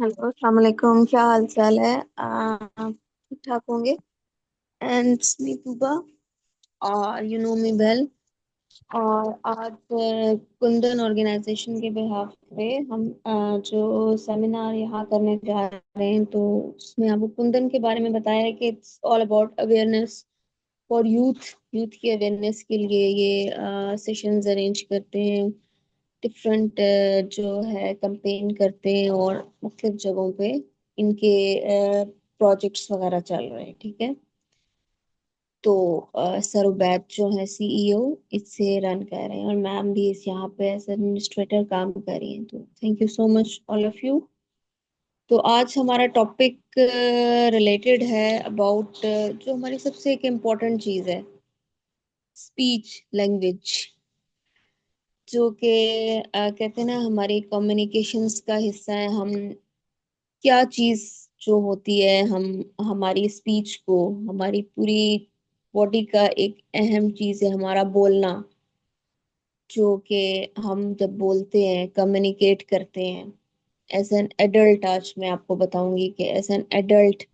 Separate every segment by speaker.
Speaker 1: Hello, अस्सलाम वालेकुम। क्या हाल चाल है? ठीक ठाक होंगे। एंड मी तुबा, और यू नो मी वेल। और आज कुंदन ऑर्गेनाइजेशन के बिहाफ पे हम जो सेमिनार यहाँ करने जा रहे हैं, तो उसमें आपको कुंदन के बारे में बताया है कि it's all about awareness for youth. Youth की अवेयरनेस के लिए ये सेशंस अरेंज करते हैं। डिफरेंट जो है कैंपेन करते हैं और मुख्तलिफ जगहों पे इनके प्रोजेक्ट्स वगैरह चल रहे हैं। ठीक है। तो सर उबैद जो है सीईओ इससे रन कर रहे हैं, और मैम भी इस यहाँ पे एज एडमिनिस्ट्रेटर काम कर रही हैं। तो thank you so much all of you. तो आज हमारा टॉपिक रिलेटेड है अबाउट जो हमारी सबसे एक इम्पोर्टेंट चीज़ है, स्पीच लैंग्वेज, जो कि कहते हैं ना हमारी कम्युनिकेशंस का हिस्सा है। हम क्या चीज जो होती है, हम हमारी स्पीच को, हमारी पूरी बॉडी का एक अहम चीज है हमारा बोलना, जो कि हम जब बोलते हैं, कम्युनिकेट करते हैं एज एन एडल्ट। आज मैं आपको बताऊंगी कि एज एन एडल्ट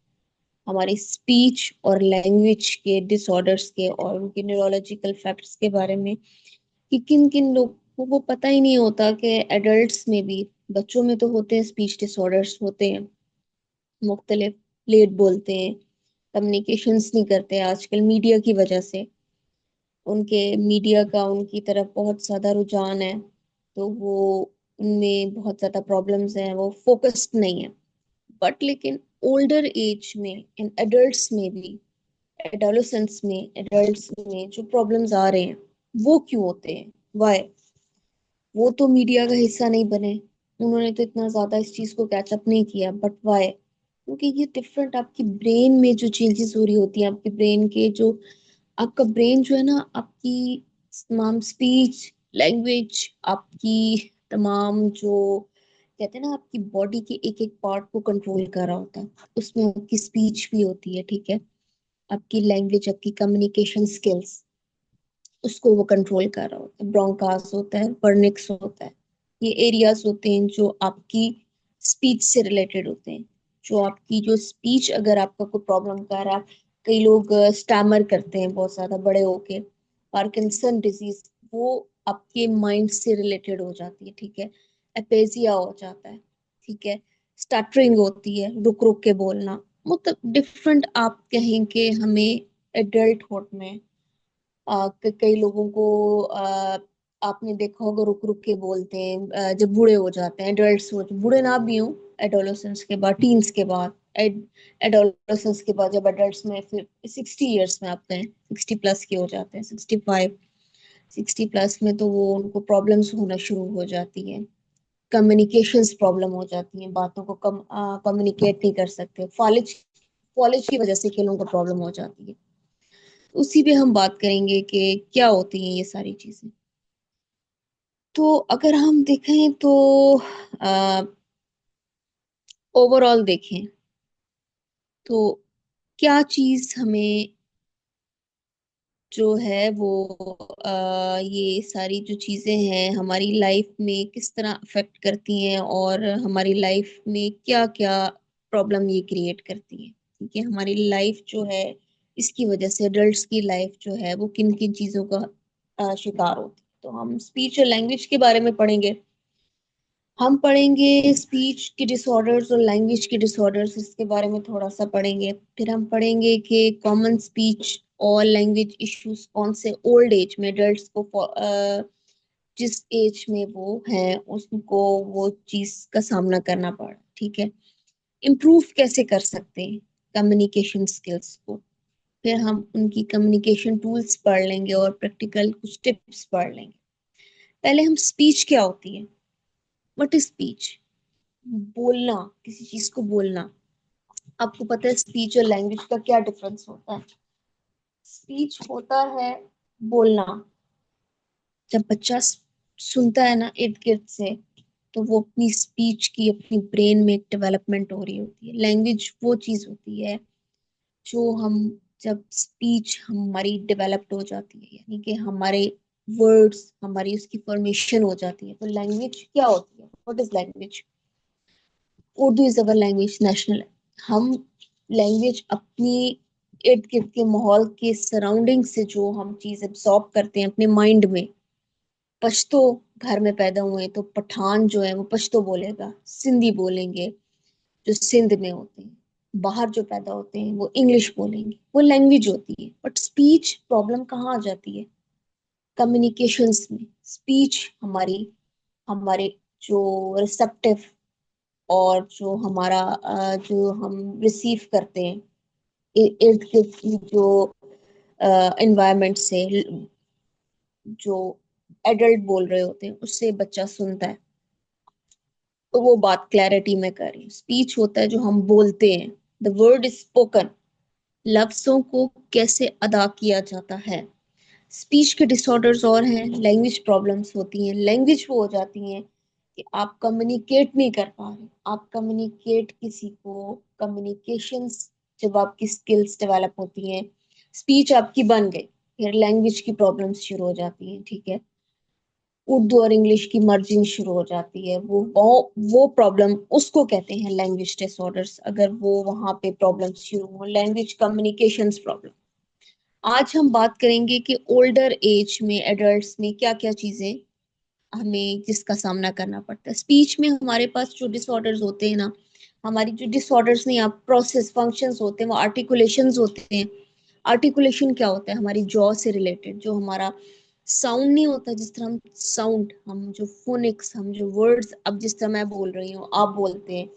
Speaker 1: हमारी स्पीच और लैंग्वेज के डिसऑर्डर्स के और उनके न्यूरोलॉजिकल फैक्ट्स के बारे में, कि किन किन लोगों को पता ही नहीं होता कि एडल्ट्स में भी, बच्चों में तो होते हैं स्पीच डिसऑर्डर्स होते हैं, मुख्तलिफ लेट बोलते हैं, कम्युनिकेशंस नहीं करते आजकल मीडिया की वजह से। उनके मीडिया का उनकी तरफ बहुत ज़्यादा रुझान है, तो वो उनमें बहुत ज़्यादा प्रॉब्लम्स हैं, वो फोकस्ड नहीं है। बट लेकिन ओल्डर एज में, इन एडल्ट्स में भी, एडोलेसेंस में, एडल्ट्स में जो प्रॉब्लम्स आ रहे हैं, वो क्यों होते हैं? वाई? वो तो मीडिया का हिस्सा नहीं बने, उन्होंने तो इतना ज्यादा इस चीज को कैचअप नहीं किया, बट वाई? क्योंकि ये डिफरेंट आपकी ब्रेन में जो चेंजेस हो रही होती हैं, आपके ब्रेन के जो, आपका ब्रेन जो है ना, आपकी तमाम स्पीच, लैंग्वेज, आपकी तमाम जो कहते हैं ना, आपकी बॉडी के एक एक पार्ट को कंट्रोल कर रहा होता है। उसमें आपकी स्पीच भी होती है, ठीक है, आपकी लैंग्वेज, आपकी कम्युनिकेशन स्किल्स, उसको वो कंट्रोल कर रहा होता है। ब्रोंकास होता है, वर्निक्स होता है, ये एरियाज होते हैं जो आपकी स्पीच से रिलेटेड होते हैं। जो आपकी जो स्पीच, अगर आपका कोई प्रॉब्लम कर रहा है, कई लोग स्टैमर करते हैं बहुत ज्यादा बड़े होके, पार्किंसन डिजीज, वो आपके माइंड से रिलेटेड हो जाती है, ठीक है। एपेजिया हो जाता है, ठीक है। स्टटरिंग होती है, रुक रुक के बोलना, मतलब डिफरेंट आप कहें कि हमें एडल्टहुड में कई लोगों को आपने देखा होगा रुक रुक के बोलते हैं, जब बूढ़े हो जाते हैं, एडल्ट्स हो, बूढ़े ना भी हो, एडोलेसेंस के बाद, टीन्स के बाद, एडोलेसेंस के बाद, जब एडल्ट्स में, फिर 60 इयर्स में आते हैं, 60 प्लस के हो जाते हैं, 65, 60 प्लस में तो वो उनको प्रॉब्लम्स होना शुरू हो जाती है। कम्युनिकेशंस प्रॉब्लम हो जाती है, बातों को कम कम्युनिकेट नहीं कर सकते, फॉलेज, फॉलेज की वजह से किलों को प्रॉब्लम हो जाती है। उसी पे हम बात करेंगे कि क्या होती हैं ये सारी चीजें। तो अगर हम देखें तो ओवरऑल देखें तो क्या चीज हमें जो है वो ये सारी जो चीजें हैं हमारी लाइफ में किस तरह अफेक्ट करती हैं, और हमारी लाइफ में क्या क्या प्रॉब्लम ये क्रिएट करती हैं, ठीक है। हमारी लाइफ जो है, इसकी वजह से अडल्ट्स की लाइफ जो है वो किन किन चीजों का शिकार होती है। तो हम स्पीच और लैंग्वेज के बारे में पढ़ेंगे। हम पढ़ेंगे स्पीच के डिसऑर्डर्स और लैंग्वेज के डिसऑर्डर्स, इसके बारे में थोड़ा सा पढ़ेंगे। फिर हम पढ़ेंगे कि कॉमन स्पीच और लैंग्वेज इश्यूज कौन से ओल्ड एज में एडल्ट्स को जिस एज में वो हैं उसको वो चीज का सामना करना पड़ा, ठीक है। इम्प्रूव कैसे कर सकते हैं कम्युनिकेशन स्किल्स को। फिर हम उनकी कम्युनिकेशन टूल्स पढ़ लेंगे और प्रैक्टिकल कुछ टिप्स पढ़ लेंगे। पहले हम, स्पीच क्या होती है, व्हाट इज स्पीच? बोलना, किसी चीज को बोलना। आपको पता है स्पीच और लैंग्वेज का क्या डिफरेंस होता है? स्पीच होता है बोलना। जब बच्चा सुनता है ना इर्द गिर्द से, तो वो अपनी स्पीच की, अपनी ब्रेन में एक डेवलपमेंट हो रही होती है। लैंग्वेज वो चीज होती है जो हम, जब स्पीच हमारी डेवलप्ड हो जाती है, यानी कि हमारे वर्ड्स, हमारी उसकी फॉर्मेशन हो जाती है। तो लैंग्वेज क्या होती है, what is language? Urdu is our language national. हम लैंग्वेज अपनी इर्द गिर्द के माहौल के सराउंडिंग से जो हम चीज एब्सॉर्ब करते हैं अपने माइंड में। पश्तो घर में पैदा हुए तो पठान जो है वो पश्तो बोलेगा, सिंधी बोलेंगे जो सिंध में होते हैं। बाहर जो पैदा होते हैं वो इंग्लिश बोलेंगे, वो लैंग्वेज होती है। बट स्पीच प्रॉब्लम कहाँ आ जाती है? कम्युनिकेशंस में। स्पीच हमारी, हमारे जो रिसेप्टिव और जो हमारा जो हम रिसीव करते हैं इर्द गिर्द की जो एनवायरनमेंट से, जो एडल्ट बोल रहे होते हैं उससे बच्चा सुनता है। तो वो बात क्लैरिटी में कर रही हूँ। स्पीच होता है जो हम बोलते हैं, द वर्ड इज स्पोकन। लफ्जों को कैसे अदा किया जाता है। स्पीच के डिसऑर्डर्स और हैं, लैंग्वेज प्रॉब्लम्स होती हैं। लैंग्वेज वो हो जाती हैं कि आप कम्युनिकेट नहीं कर पा रहे। आप कम्युनिकेट किसी को, कम्युनिकेशंस जब आपकी स्किल्स डेवलप होती हैं, स्पीच आपकी बन गई, फिर लैंग्वेज की प्रॉब्लम्स शुरू हो जाती हैं। ठीक है, उर्दू और इंग्लिश की मर्जिंग शुरू हो जाती है। वो प्रॉब्लम उसको कहते हैं लैंग्वेज डिसऑर्डर्स। अगर वो वहां पे प्रॉब्लम शुरू हो, लैंग्वेज कम्युनिकेशंस प्रॉब्लम। आज हम बात करेंगे कि ओल्डर एज में एडल्ट्स में क्या क्या चीजें हमें जिसका सामना करना पड़ता है। स्पीच में हमारे पास जो डिसऑर्डर्स होते हैं ना, हमारी जो डिसऑर्डर्स नहीं, आप प्रोसेस फंक्शंस होते हैं, वो आर्टिकुलेशंस होते हैं। आर्टिकुलेशन क्या होता है? हमारी जॉ से रिलेटेड जो हमारा साउंड नहीं होता, जिस तरह हम साउंड, हम जो फोनिक्स, हम जो वर्ड्स, अब जिस तरह मैं बोल रही हूँ आप बोलते हैं,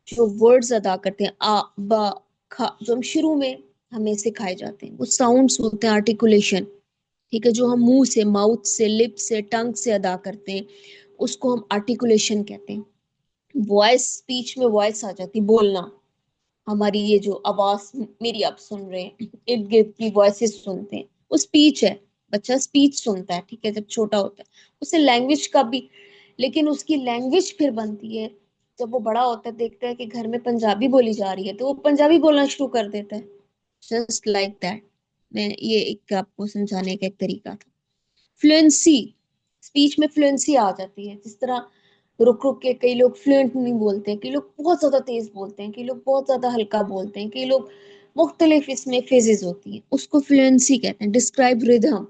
Speaker 1: जो वर्ड्स अदा करते हैं आ बा खा, जो हम शुरू में हमें सिखाए जाते हैं, वो साउंड्स होते हैं, आर्टिकुलेशन। ठीक है, जो हम मुंह से, माउथ से, लिप से, टंग से अदा करते हैं उसको हम आर्टिकुलेशन कहते हैं। वॉइस, स्पीच में वॉइस आ जाती, बोलना। हमारी ये जो आवाज मेरी आप सुन रहे हैं, इर्द गिर्द की वॉइसेस सुनते हैं, वो स्पीच है। बच्चा स्पीच सुनता है, ठीक है, जब छोटा होता है। उसे लैंग्वेज का भी, लेकिन उसकी लैंग्वेज फिर बनती है जब वो बड़ा होता है, देखता है कि घर में पंजाबी बोली जा रही है तो वो पंजाबी बोलना शुरू कर देता है। Just like that. मैं ये एक आपको समझाने का एक तरीका था। फ्लुएंसी, स्पीच में फ्लुएंसी आ जाती है। जिस तरह रुक रुक के कई लोग फ्लुएंट नहीं बोलते हैं, कई लोग बहुत ज्यादा तेज बोलते हैं, कई लोग बहुत ज्यादा हल्का बोलते हैं, कई लोग मुख्तलिफ इसमें फेजेस होती हैं, उसको फ्लुएंसी कहते हैं। डिस्क्राइब रिदम,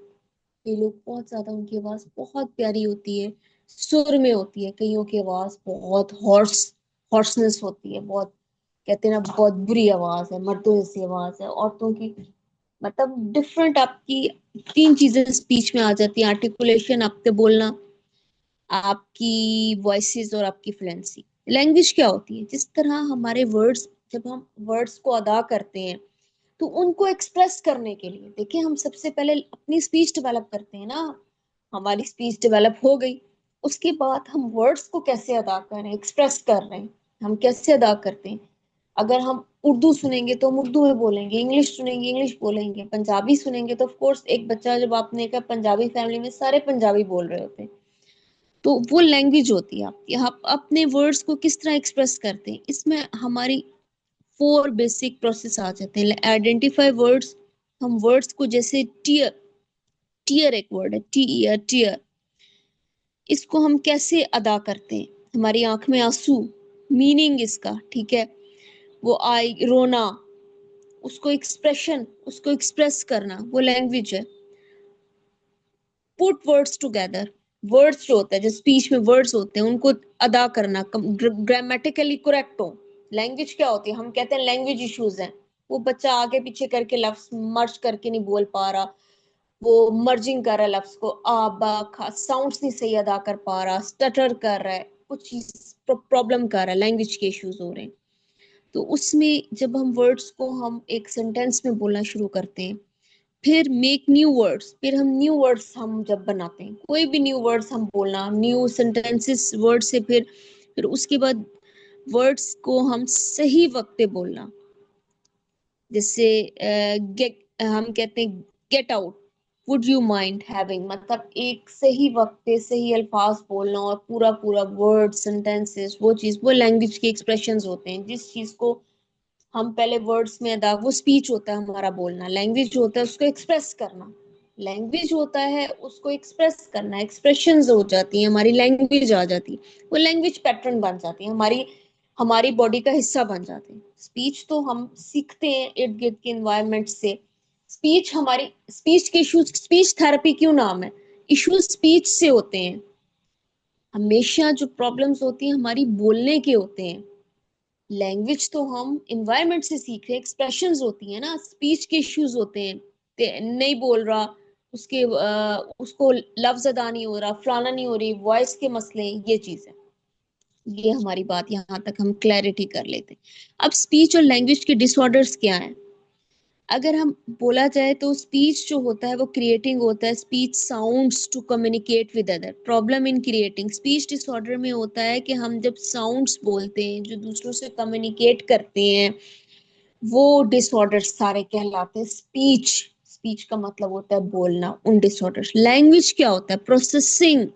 Speaker 1: कई लोग बहुत ज्यादा, उनकी आवाज बहुत प्यारी होती है, सुर में होती है। कईयों की आवाज बहुत हॉर्सनेस होती है, बहुत, कहते हैं ना, बहुत बुरी आवाज है, मर्दों जैसी आवाज है, औरतों की। मतलब डिफरेंट आपकी तीन चीजें स्पीच में आ जाती हैं, आर्टिकुलेशन, आपके बोलना, आपकी वॉइसेस और आपकी फ्लुएंसी। लैंग्वेज क्या होती है? जिस तरह हमारे वर्ड्स, जब हम वर्ड्स को अदा करते हैं तो उनको एक्सप्रेस करने के लिए, देखिए, हम सबसे पहले अपनी स्पीच डेवलप करते हैं ना। हमारी स्पीच डेवलप हो गई, उसके बाद हम वर्ड्स को कैसे अदा कर रहे हैं, एक्सप्रेस कर रहे हैं, हम कैसे अदा करते हैं। अगर हम उर्दू सुनेंगे तो हम उर्दू में बोलेंगे, इंग्लिश सुनेंगे इंग्लिश बोलेंगे, पंजाबी सुनेंगे तो ऑफ कोर्स, एक बच्चा जब आपने कहा पंजाबी फैमिली में सारे पंजाबी बोल रहे होते हैं, तो वो लैंग्वेज होती है आपकी। आप अपने वर्ड्स को किस तरह एक्सप्रेस करते हैं, इसमें हमारी फोर बेसिक प्रोसेस आ जाते हैं। आइडेंटिफाई वर्ड्स, हम वर्ड्स को, जैसे टीयर, टीयर एक वर्ड है, टी ईयर, टीयर, इसको हम कैसे अदा करते हैं। हमारी आंख में आंसू, मीनिंग इसका, ठीक है, वो आई, रोना, उसको एक्सप्रेशन, उसको एक्सप्रेस करना, वो लैंग्वेज है। पुट वर्ड्स टुगेदर, वर्ड्स जो होता है, जो स्पीच में वर्ड्स होते हैं उनको अदा करना, ग्रामेटिकली करेक्ट हो। लैंग्वेज क्या होती है? हम कहते हैं लैंग्वेज इश्यूज हैं, वो बच्चा आगे पीछे करके लफ्ज मर्ज करके नहीं बोल पा रहा, वो मर्जिंग कर रहा है लफ्ज को, आ बा खा, साउंड्स नहीं सही अदा कर पा रहा, स्टटर कर रहा है, कुछ चीज प्रॉब्लम कर रहा है, लैंग्वेज के इश्यूज हो रहे हैं। तो उसमें जब हम वर्ड्स को हम एक सेंटेंस में बोलना शुरू करते हैं, फिर मेक न्यू वर्ड्स, फिर हम न्यू वर्ड्स हम जब बनाते हैं, कोई भी न्यू वर्ड्स हम बोलना, न्यू सेंटेंसेस वर्ड से, फिर उसके बाद वर्ड्स को हम सही वक्त पे बोलना। जैसे गेट, हम कहते हैं get out, would you mind having, मतलब एक सही वक्त पे सही अल्फाज बोलना, और पूरा पूरा वर्ड सेंटेंसेस, वो चीज, वो लैंग्वेज के एक्सप्रेशंस होते हैं। जिस चीज को हम पहले वर्ड्स में अदा, वो स्पीच होता है हमारा बोलना। लैंग्वेज होता है उसको एक्सप्रेस करना, लैंग्वेज होता है उसको एक्सप्रेस करना, एक्सप्रेशंस हो जाती है, हमारी लैंग्वेज आ जाती है, वो लैंग्वेज पैटर्न बन जाती है हमारी। हमारी बॉडी का हिस्सा बन जाते हैं। स्पीच तो हम सीखते हैं इर्द गिर्द के इन्वायरमेंट से। स्पीच हमारी स्पीच के इश्यूज, स्पीच थेरेपी क्यों नाम है, इश्यूज स्पीच से होते हैं। हमेशा जो प्रॉब्लम्स होती हैं हमारी बोलने के होते हैं। लैंग्वेज तो हम इन्वायरमेंट से सीख रहे हैं, एक्सप्रेशंस होती है ना, स्पीच के इश्यूज होते हैं। नहीं बोल रहा, उसको लफ्ज अदा नहीं हो रहा, फलाना नहीं हो रही, वॉइस के मसले, ये चीज है। ये हमारी बात यहाँ तक हम क्लैरिटी कर लेते हैं। अब स्पीच और लैंग्वेज के डिसऑर्डर्स क्या हैं? अगर हम बोला जाए तो स्पीच जो होता है वो क्रिएटिंग होता है, speech sounds to communicate with other. Problem in creating, speech disorder में होता है कि हम जब साउंड्स बोलते हैं जो दूसरों से कम्युनिकेट करते हैं, वो डिसऑर्डर्स सारे कहलाते हैं स्पीच। स्पीच का मतलब होता है बोलना, उन डिसऑर्डर्स। लैंग्वेज क्या होता है? Processing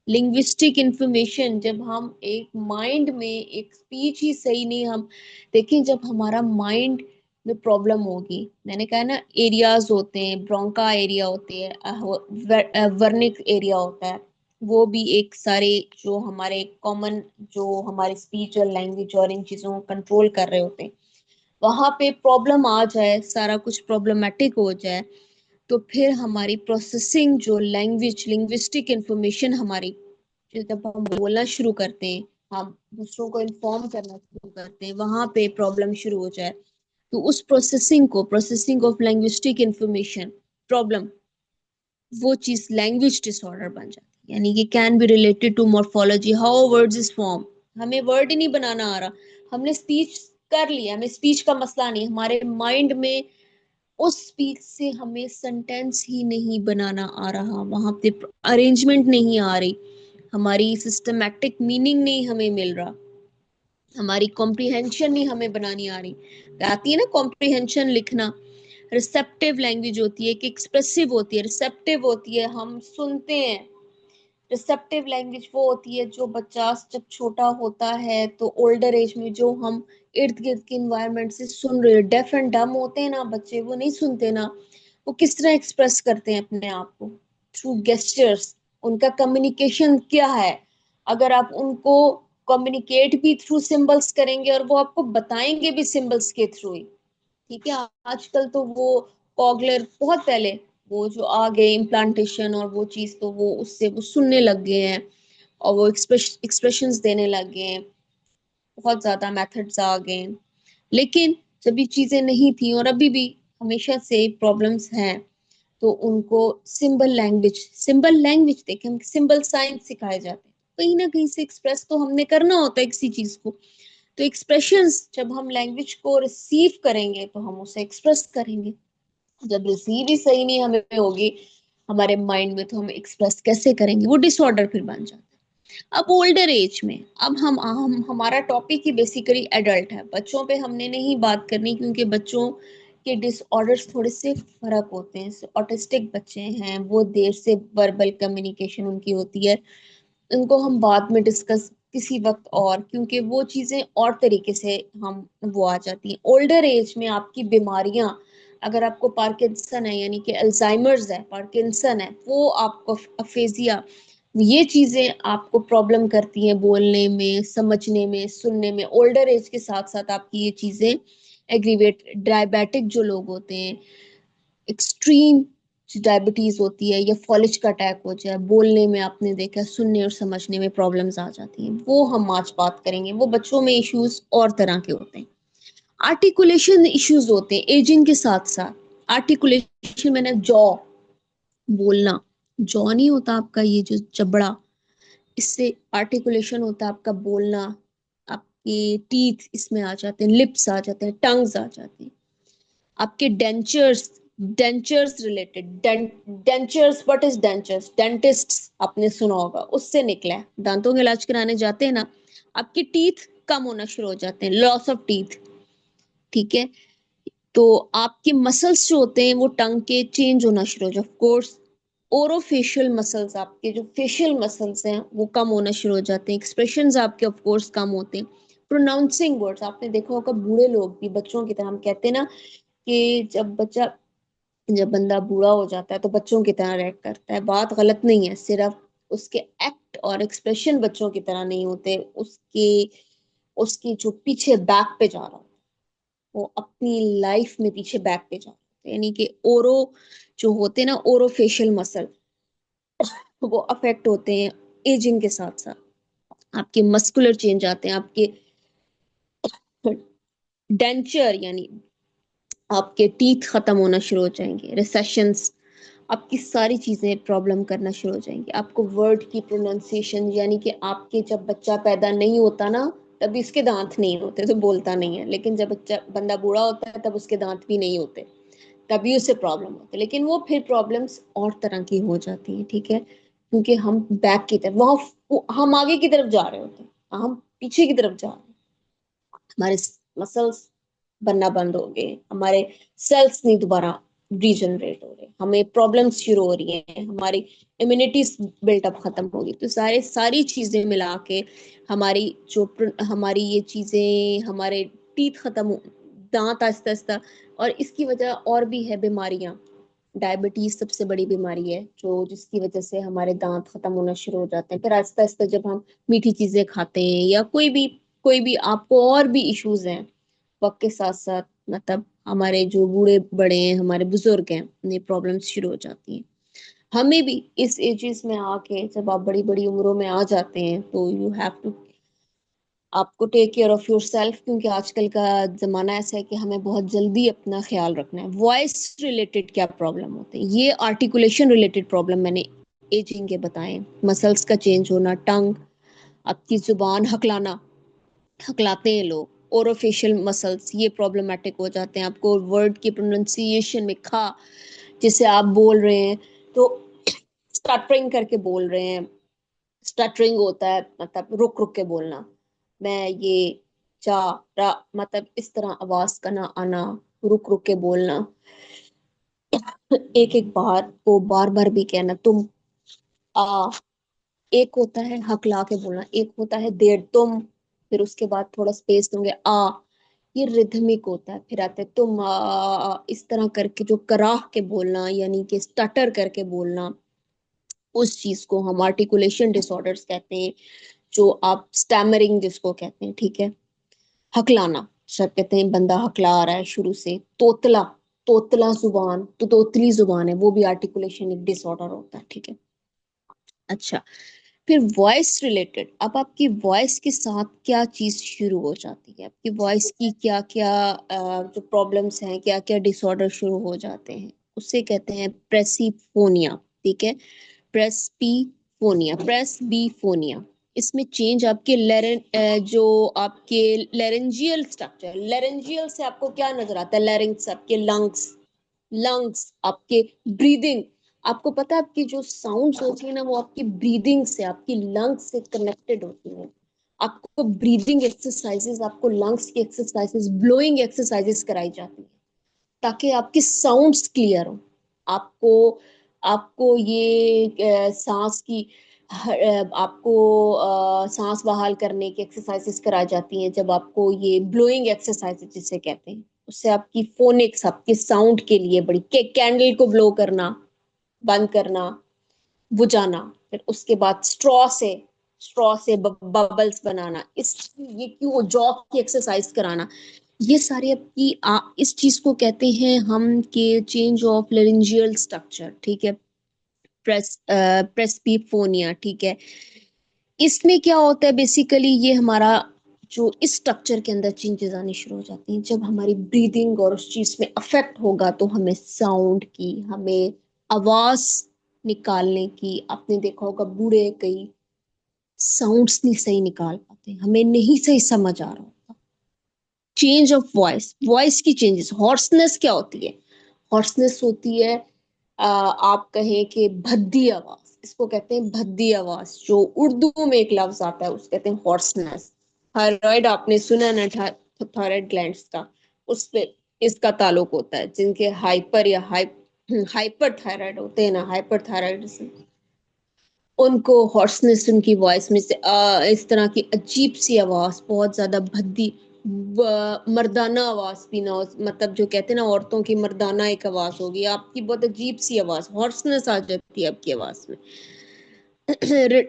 Speaker 1: linguistic information. जब हम एक माइंड में एक स्पीच ही सही नहीं, हम देखें जब हमारा माइंड में प्रॉब्लम होगी, मैंने कहा ना एरियाज होते हैं, ब्रोंका एरिया होते हैं, वर्निक एरिया होता है, वो भी एक सारे जो हमारे कॉमन, जो हमारी स्पीच और लैंग्वेज और इन चीजों को कंट्रोल कर रहे होते हैं, वहां पे प्रॉब्लम आ जाए, सारा कुछ प्रॉब्लमेटिक हो जाए, तो फिर हमारी प्रोसेसिंग जो लैंग्वेज लिंग्विस्टिक इंफॉर्मेशन हमारी, जब हम बोलना शुरू करते हैं, हम दूसरों को इन्फॉर्म करना शुरू करते हैं, वहां पे प्रॉब्लम शुरू हो जाए, तो उस प्रोसेसिंग को, processing of linguistic information problem, वो चीज लैंग्वेज डिसऑर्डर बन जाती है। यानी कि can be related to morphology, how words is form. हमें वर्ड ही नहीं बनाना आ रहा, हमने स्पीच कर लिया, हमें स्पीच का मसला नहीं, हमारे माइंड में उस स्पीच से हमें सेंटेंस ही नहीं बनाना आ रहा, वहां पे अरेंजमेंट नहीं आ रही, हमारी सिस्टमैटिक मीनिंग नहीं हमें मिल रहा, हमारी कॉम्प्रिहेंशन नहीं हमें बनानी आ रही। आती है ना कॉम्प्रिहेंशन लिखना। रिसेप्टिव लैंग्वेज होती है कि एक्सप्रेसिव होती है, रिसेप्टिव होती है हम सुनते हैं। रिसेप्टिव लैंग्वेज वो होती है जो बच्चा जब छोटा होता है तो ओल्डर एज में जो हम इर्द गिर्द के इन्वायरमेंट से सुन रहे, डेफ एंड डम होते हैं ना बच्चे, वो नहीं सुनते ना, वो किस तरह एक्सप्रेस करते हैं अपने आप को? Through gestures. उनका कम्युनिकेशन क्या है? अगर आप उनको कम्युनिकेट भी थ्रू सिंबल्स करेंगे और वो आपको बताएंगे भी सिंबल्स के थ्रू ही, ठीक है। आजकल तो वो कॉगलर, बहुत पहले वो जो आ गए इम्प्लांटेशन और वो चीज, तो वो उससे वो सुनने लग गए हैं और वो एक्सप्रेशंस देने लग गए हैं, बहुत ज्यादा मेथड्स आ गए हैं। लेकिन जब ये चीजें नहीं थी और अभी भी हमेशा से प्रॉब्लम्स हैं, तो उनको सिंबल लैंग्वेज देखे, हम सिंबल साइंस सिखाए जाते हैं, कहीं ना कहीं से एक्सप्रेस तो हमने करना होता है किसी चीज को। तो एक्सप्रेशंस जब हम लैंग्वेज को रिसीव करेंगे तो हम उसे एक्सप्रेस करेंगे। जब रिसीव ही सही नहीं हमें होगी हमारे माइंड में, तो हम एक्सप्रेस कैसे करेंगे? वो डिसऑर्डर फिर बन जाता है। अब ओल्डर एज में, अब हम हमारा टॉपिक ही बेसिकली एडल्ट है, बच्चों पे हमने नहीं बात करनी, क्योंकि बच्चों के डिसऑर्डर्स थोड़े से फर्क होते हैं। ऑटिस्टिक बच्चे हैं, वो देर से वर्बल कम्युनिकेशन उनकी होती है, उनको हम बाद में डिस्कस किसी वक्त और, क्योंकि वो चीजें और तरीके से हम वो आ जाती हैं। ओल्डर एज में आपकी बीमारियां, अगर आपको पार्किंसन है यानी कि अल्जाइमर्स है, पार्किंसन है, वो आपको अफेजिया, ये चीजें आपको प्रॉब्लम करती हैं बोलने में, समझने में, सुनने में। ओल्डर एज के साथ साथ आपकी ये चीजें एग्रीवेट, डायबिटिक जो लोग होते हैं, एक्सट्रीम डायबिटीज होती है, या फॉलिज का अटैक हो जाए, बोलने में आपने देखा, सुनने और समझने में प्रॉब्लम्स आ जाती हैं, वो हम आज बात करेंगे। वो बच्चों में इश्यूज और तरह के होते हैं। आर्टिकुलेशन इश्यूज होते हैं एजिंग के साथ साथ। आर्टिकुलेशन मैंने जॉ, बोलना, जॉ नहीं होता आपका ये जो जबड़ा, इससे आर्टिकुलेशन होता है आपका बोलना। आपके टीथ इसमें आ जाते हैं, लिप्स आ जाते हैं, टंग्स आ जाते हैं। आपके dentures, dentures related, dentures, what is dentures? Dentist आपने सुना होगा, उससे निकला है, दांतों का इलाज कराने जाते हैं ना, आपके टीथ कम होना शुरू हो जाते हैं, लॉस ऑफ टीथ, ठीक है। तो आपके मसल्स जो होते हैं वो टंग के चेंज होना शुरू हो जाए, ऑफ कोर्स। ओरोफेशियल मसल्स, आपके जो फेशियल मसल्स हैं वो कम होना शुरू हो जाते हैं, एक्सप्रेशंस आपके ऑफ कोर्स कम होते हैं। प्रोनाउंसिंग वर्ड्स, आपने देखा होगा बूढ़े लोग भी बच्चों की तरह, हम कहते हैं ना कि जब बंदा बूढ़ा हो जाता है तो बच्चों की तरह रिएक्ट करता है, बात गलत नहीं है, सिर्फ उसके एक्ट और एक्सप्रेशन बच्चों की तरह नहीं होते, उसके उसकी जो पीछे बैक पे जा रहा होता है, वो अपनी लाइफ में पीछे बैक पे जा रहा होता है, यानी कि ओरो जो होते हैं ना, ओरोफेशियल मसल, वो अफेक्ट होते हैं एजिंग के साथ साथ। आपके मस्कुलर चेंज आते हैं, आपके डेंचर यानी आपके टीथ खत्म होना शुरू हो जाएंगे, रिसेशंस, आपकी सारी चीजें प्रॉब्लम करना शुरू हो जाएंगी। आपको वर्ड की प्रोनाउंसिएशन, यानी कि आपके जब बच्चा पैदा नहीं होता ना, तब इसके दांत नहीं होते तो बोलता नहीं है, लेकिन जब बच्चा बंदा बूढ़ा होता है तब उसके दांत भी नहीं होते, तभी उसे प्रॉब्लम होती है। लेकिन वो फिर प्रॉब्लम्स और तरह की हो जाती हैं, ठीक है, क्योंकि हम बैक की तरफ, वहां हम आगे की तरफ जा रहे होते हैं, हम पीछे की तरफ जा रहे हैं। हमारे मसल्स बनना बंद हो गए, हमारे सेल्स नहीं दोबारा रीजनरेट हो रहे, हमें प्रॉब्लम्स शुरू हो रही हैं, हमारी इम्यूनिटी बिल्टअप खत्म होगी। तो सारी चीजें मिला के हमारी जो हमारी ये चीजें, हमारे टीथ खत्म दांत आहिस्ता आहिस्ता, और इसकी वजह और भी है बीमारियां। डायबिटीज सबसे बड़ी बीमारी है जो जिसकी वजह से हमारे दांत खत्म होना शुरू हो जाते हैं। फिर आहिस्ता आहिस्ता जब हम मीठी चीजें खाते हैं या कोई भी आपको और भी इश्यूज हैं वक्त के साथ साथ, मतलब हमारे जो बूढ़े बड़े हैं, हमारे बुजुर्ग हैं, उन्हें प्रॉब्लम्स शुरू हो जाती हैं। हमें भी इस एजेस में आके, जब आप बड़ी बड़ी उम्रों में आ जाते हैं, तो यू हैव टू, आपको take care of yourself, क्योंकि आजकल का जमाना ऐसा है कि हमें बहुत जल्दी अपना ख्याल रखना है। वॉइस रिलेटेड क्या प्रॉब्लम होते हैं, ये आर्टिकुलेशन रिलेटेड प्रॉब्लम मैंने एजिंग के बताए, मसल्स का चेंज होना, टंग, आपकी जुबान हकलाना, हकलाते हैं लोग, ओरोफेशियल मसल्स ये प्रॉब्लमेटिक हो जाते हैं। आपको वर्ड की प्रोनाउंसिएशन में खा, जिसे आप बोल रहे हैं तो स्टटरिंग करके बोल रहे हैं, स्टटरिंग होता है मतलब रुक रुक के बोलना, मैं ये चा रा, मतलब इस तरह आवाज का ना आना, रुक रुक के बोलना, एक एक बार को बार बार भी कहना, तुम आ, एक होता है हकला के बोलना, एक होता है देर तुम, फिर उसके बाद थोड़ा स्पेस दोगे आ, ये रिथमिक होता है। फिर आते हैं तुम इस तरह करके जो कराह के बोलना, यानी कि स्टटर करके बोलना, उस चीज को हम आर्टिकुलेशन डिसऑर्डर्स कहते हैं। जो आप स्टैमरिंग जिसको कहते हैं, ठीक है, हकलाना, सब कहते हैं बंदा हकला आ रहा है शुरू से। तोतला, तोतला जुबान, तो तोतली जुबान है, वो भी आर्टिकुलेशन एक डिसऑर्डर होता है, ठीक है। अच्छा, फिर वॉइस रिलेटेड, अब आपकी वॉइस के साथ क्या चीज शुरू हो जाती है, आपकी वॉइस की क्या क्या जो प्रॉब्लम्स हैं, क्या क्या डिसऑर्डर शुरू हो जाते हैं, उससे कहते हैं प्रेसिफोनिया, ठीक है, प्रेस्पीफोनिया, प्रेसबीफोनिया। इसमें चेंज आपके जो आपके लेरेंजियल स्ट्रक्चर, लेरेंजियल से आपको क्या नजर आता है, लेरिंग्स आपके लंग्स, लंग्स आपके ब्रीदिंग, आपको पता है आपकी जो साउंड्स होती है ना, वो आपकी ब्रीदिंग से, आपकी लंग्स से कनेक्टेड होती है। आपको ब्रीदिंग एक्सरसाइजेस, आपको लंग्स की एक्सरसाइजेस, ब्लोइंग एक्सरसाइजेस कराई जाती है, ताकि आपकी साउंड्स क्लियर हो। आपको आपको ये सांस की आपको सांस बहाल करने की एक्सरसाइजेस कराई जाती हैं, जब आपको ये ब्लोइंग एक्सरसाइजेस जिसे कहते हैं, उससे आपकी फोनिक्स, आपके साउंड के लिए बड़ी कैंडल को ब्लो करना, बंद करना, बुझाना, फिर उसके बाद स्ट्रॉ से बबल्स बनाना, इस ये क्यों जॉ की एक्सरसाइज कराना, ये सारी आपकी इस चीज को कहते हैं हम कि चेंज ऑफ लेरिंजियल स्ट्रक्चर, ठीक है, प्रेस्पिफोनिया, ठीक है। इसमें क्या होता है बेसिकली, ये हमारा जो इस स्ट्रक्चर के अंदर चेंजेस आने शुरू हो जाती हैं, जब हमारी ब्रीदिंग और उस चीज में अफेक्ट होगा, तो हमें साउंड की, हमें आवाज निकालने की, आपने देखा होगा बूढ़े कई साउंड्स नहीं सही निकाल पाते, हमें नहीं सही समझ आ रहा होता। चेंज ऑफ वॉइस, वॉइस की चेंजेस, हॉर्सनेस क्या होती है, हॉर्सनेस होती है आप कहें कि भद्दी आवाज, इसको कहते हैं भद्दी आवाज, जो उर्दू में एक लफ्ज आता है उसको कहते हैं हॉर्सनेस। थायराइड आपने सुना ना, थायराइड ग्लैंड्स का, उस पे इसका ताल्लुक होता है, जिनके हाइपर या हाइपर थायराइड होते हैं ना, हाइपर थायराइडिज्म, उनको हॉर्सनेस, उनकी वॉइस में से इस तरह की अजीब सी आवाज, बहुत ज्यादा भद्दी मर्दाना आवाज भी ना हो, मतलब जो कहते हैं ना औरतों की मर्दाना एक आवाज होगी, आपकी बहुत अजीब सी आवाज, हॉर्सनेस आ जाती है आपकी आवाज में।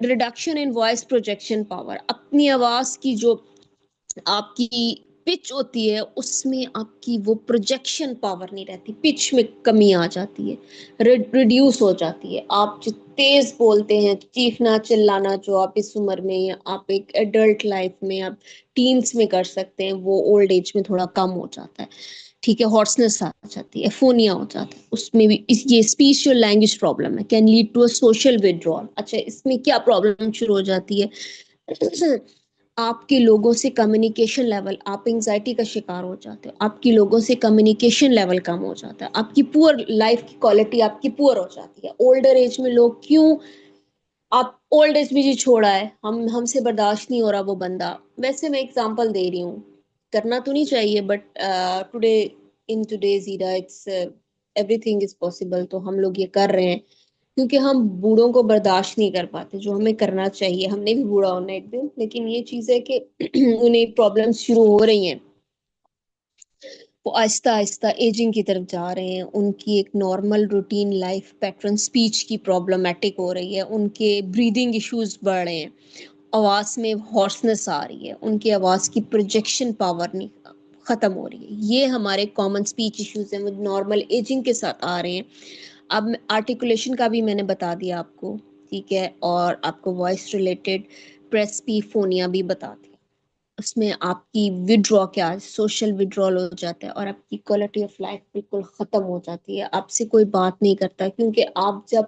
Speaker 1: Reduction in voice projection power, अपनी आवाज की जो आपकी पिच होती है उसमें आपकी वो प्रोजेक्शन पावर नहीं रहती, पिच में कमी आ जाती है, रिड्यूस हो जाती है। आप जो तेज बोलते हैं, चीखना चिल्लाना, जो आप इस उम्र में या आप एक एडल्ट लाइफ में आप टीन्स में कर सकते हैं, वो ओल्ड एज में थोड़ा कम हो जाता है। ठीक है, हॉर्सनेस आ जाती है, फोनिया हो जाता है, उसमें भी ये स्पीच और लैंग्वेज प्रॉब्लम है, can lead to a social withdrawal. अच्छा, इसमें क्या प्रॉब्लम शुरू हो जाती है? आपके लोगों से कम्युनिकेशन लेवल, आप एंजाइटी का शिकार हो जाते हो, आपकी लोगों से कम्युनिकेशन लेवल कम हो जाता है, आपकी पुअर लाइफ की क्वालिटी आपकी पुअर हो जाती है। ओल्डर एज में लोग क्यों, आप ओल्ड एज में जी छोड़ा है, हम हमसे बर्दाश्त नहीं हो रहा वो बंदा, वैसे मैं एग्जांपल दे रही हूँ, करना तो नहीं चाहिए but today, in today's era it's everything is possible, तो हम लोग ये कर रहे हैं क्योंकि हम बूढ़ों को बर्दाश्त नहीं कर पाते, जो हमें करना चाहिए। हमने भी बूढ़ा होना है एक दिन, लेकिन ये चीज है कि उन्हें प्रॉब्लम्स शुरू हो रही हैं, वो आहिस्ता आहिस्ता एजिंग की तरफ जा रहे हैं, उनकी एक normal routine life pattern speech की प्रॉब्लमेटिक हो रही है, उनके ब्रीदिंग इश्यूज बढ़ रहे हैं, आवाज में हॉर्सनेस आ रही है, उनकी आवाज की प्रोजेक्शन पावर नहीं खत्म हो रही है। ये हमारे कॉमन स्पीच इश्यूज हैं, वो नॉर्मल एजिंग के साथ आ रहे हैं। अब आर्टिकुलेशन का भी मैंने बता दिया आपको, ठीक है, और आपको वॉइस रिलेटेड प्रेस्पीफोनिया भी बता दिया। उसमें आपकी विड्रॉ, क्या सोशल विड्रॉल हो जाता है और आपकी क्वालिटी ऑफ लाइफ बिल्कुल खत्म हो जाती है, आपसे कोई बात नहीं करता, क्योंकि आप जब,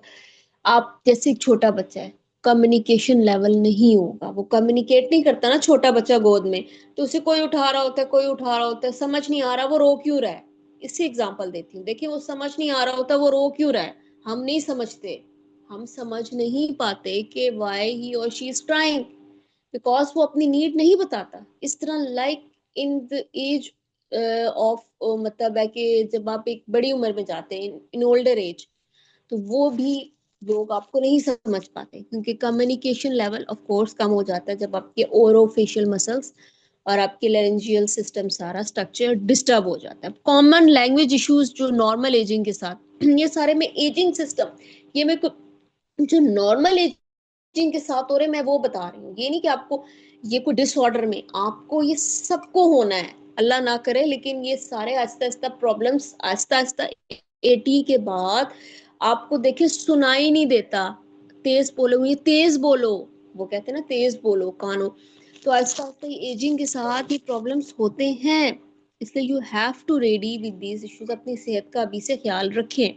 Speaker 1: आप जैसे एक छोटा बच्चा है, कम्युनिकेशन लेवल नहीं होगा, वो कम्युनिकेट नहीं करता ना छोटा बच्चा गोद में, तो उसे कोई उठा रहा होता है, कोई उठा रहा होता है, समझ नहीं आ रहा वो रो क्यों रहा है। इससे एग्जांपल देती हूँ, देखिए वो समझ नहीं आ रहा होता वो रो क्यों रहा है, हम नहीं समझते, हम समझ नहीं पाते कि वाई ही और शी इज ट्राइंग, बिकॉज वो अपनी नीड नहीं बताता। इस तरह like in the age of, मतलब है कि जब आप एक बड़ी उम्र में जाते हैं, इन ओल्डर एज, तो वो भी लोग आपको नहीं समझ पाते, क्योंकि कम्युनिकेशन लेवल ऑफ कोर्स कम हो जाता है जब आपके ओरोफेशियल मसल्स और आपके लेरेंजियल सिस्टम सारा स्ट्रक्चर डिस्टर्ब हो जाता है। कॉमन लैंग्वेज इश्यूज जो नॉर्मल एजिंग के साथ, ये सारे में एजिंग सिस्टम, ये मैं जो नॉर्मल एजिंग के साथ हो रहे मैं वो बता रही हूँ, ये नहीं कि आपको ये कोई डिसऑर्डर में, आपको ये सबको होना है, अल्लाह ना करे, लेकिन ये सारे आहिस्ता आहिस्ता प्रॉब्लम्स आहिस्ता आहिस्ता 80 के बाद आपको देखिए सुनाई नहीं देता। तेज बोलो, ये तेज बोलो, वो कहते हैं ना तेज बोलो कानो, तो आहिस्ता आहिस्ता एजिंग के साथ ये प्रॉब्लम्स होते हैं। इसलिए you have to ready with these issues, अपनी सेहत का अभी से ख्याल रखें।